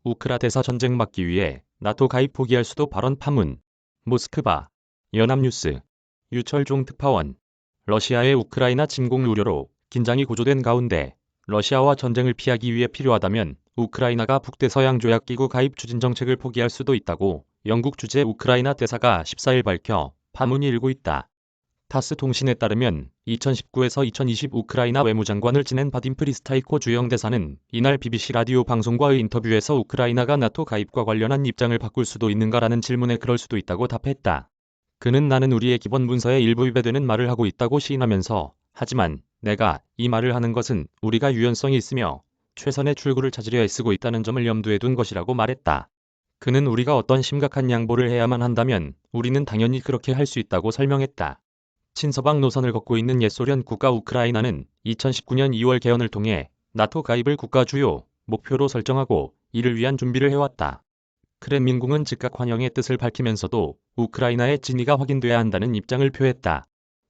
우크라 대사 전쟁 막기 위해 나토 가입 포기할 수도 발언 파문. 모스크바. 연합뉴스. 유철종 특파원. 러시아의 우크라이나 침공 우려로 긴장이 고조된 가운데 러시아와 전쟁을 피하기 위해 필요하다면 우크라이나가 북대서양조약기구 가입 추진 정책을 포기할 수도 있다고 영국 주재 우크라이나 대사가 14일 밝혀 파문이 일고 있다. 타스 통신에 따르면 2019에서 2020 우크라이나 외무장관을 지낸 바딘 프리스타이코 주영 대사는 이날 BBC 라디오 방송과의 인터뷰에서 우크라이나가 나토 가입과 관련한 입장을 바꿀 수도 있는가라는 질문에 그럴 수도 있다고 답했다. 그는 나는 우리의 기본 문서에 일부 위배되는 말을 하고 있다고 시인하면서 하지만 내가 이 말을 하는 것은 우리가 유연성이 있으며 최선의 출구를 찾으려 애쓰고 있다는 점을 염두에 둔 것이라고 말했다. 그는 우리가 어떤 심각한 양보를 해야만 한다면 우리는 당연히 그렇게 할 수 있다고 설명했다. 친서방 노선을 걷고 있는 옛소련 국가 우크라이나는 2019년 2월 개헌을 통해 나토 가입을 국가 주요 목표로 설정하고 이를 위한 준비를 해왔다. 크렘린궁은 즉각 환영의 뜻을 밝히면서도 우크라이나의 진위가 확인돼야 한다는 입장을 표했다.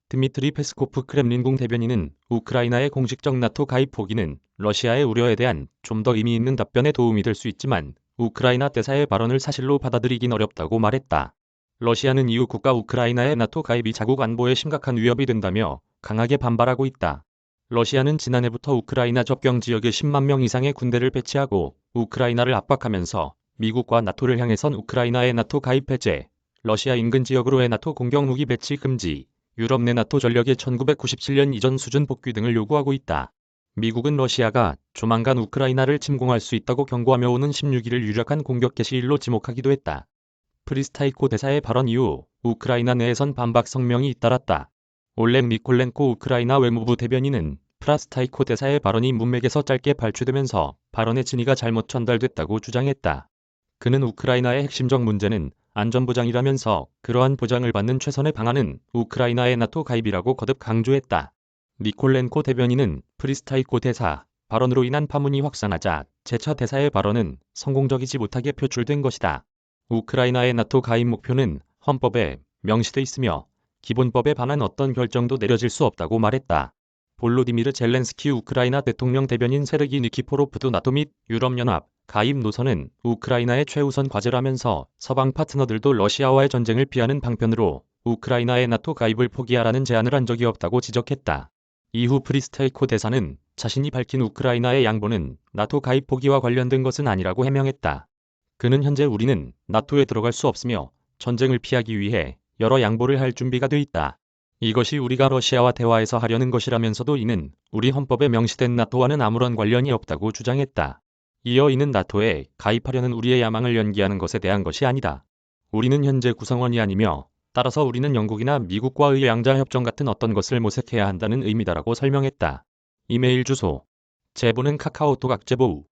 드미트리 페스코프 크렘린궁 대변인은 우크라이나의 공식적 나토 가입 포기는 러시아의 우려에 대한 좀 더 의미 있는 답변에 도움이 될 수 있지만 우크라이나 대사의 발언을 사실로 받아들이긴 어렵다고 말했다. 러시아는 이후 국가 우크라이나의 나토 가입이 자국 안보에 심각한 위협이 된다며 강하게 반발하고 있다. 러시아는 지난해부터 우크라이나 접경 지역에 10만 명 이상의 군대를 배치하고 우크라이나를 압박하면서 미국과 나토를 향해선 우크라이나의 나토 가입 해제, 러시아 인근 지역으로의 나토 공격 무기 배치 금지, 유럽 내 나토 전력의 1997년 이전 수준 복귀 등을 요구하고 있다. 미국은 러시아가 조만간 우크라이나를 침공할 수 있다고 경고하며 오는 16일을 유력한 공격 개시일로 지목하기도 했다. 프리스타이코 대사의 발언 이후 우크라이나 내에선 반박 성명이 잇따랐다. 올렉 니콜렌코 우크라이나 외무부 대변인은 프라스타이코 대사의 발언이 문맥에서 짧게 발췌되면서 발언의 진위가 잘못 전달됐다고 주장했다. 그는 우크라이나의 핵심적 문제는 안전보장이라면서 그러한 보장을 받는 최선의 방안은 우크라이나의 나토 가입이라고 거듭 강조했다. 니콜렌코 대변인은 프리스타이코 대사 발언으로 인한 파문이 확산하자 재차 대사의 발언은 성공적이지 못하게 표출된 것이다. 우크라이나의 나토 가입 목표는 헌법에 명시돼 있으며 기본법에 반한 어떤 결정도 내려질 수 없다고 말했다. 볼로디미르 젤렌스키 우크라이나 대통령 대변인 세르기 니키포로프도 나토 및 유럽연합 가입 노선은 우크라이나의 최우선 과제라면서 서방 파트너들도 러시아와의 전쟁을 피하는 방편으로 우크라이나의 나토 가입을 포기하라는 제안을 한 적이 없다고 지적했다. 이후 프리스타이코 대사는 자신이 밝힌 우크라이나의 양보는 나토 가입 포기와 관련된 것은 아니라고 해명했다. 그는 현재 우리는 나토에 들어갈 수 없으며 전쟁을 피하기 위해 여러 양보를 할 준비가 돼 있다. 이것이 우리가 러시아와 대화해서 하려는 것이라면서도 이는 우리 헌법에 명시된 나토와는 아무런 관련이 없다고 주장했다. 이어 이는 나토에 가입하려는 우리의 야망을 연기하는 것에 대한 것이 아니다. 우리는 현재 구성원이 아니며 따라서 우리는 영국이나 미국과의 양자협정 같은 어떤 것을 모색해야 한다는 의미다라고 설명했다. 이메일 주소. 제보는 카카오톡 악제보우.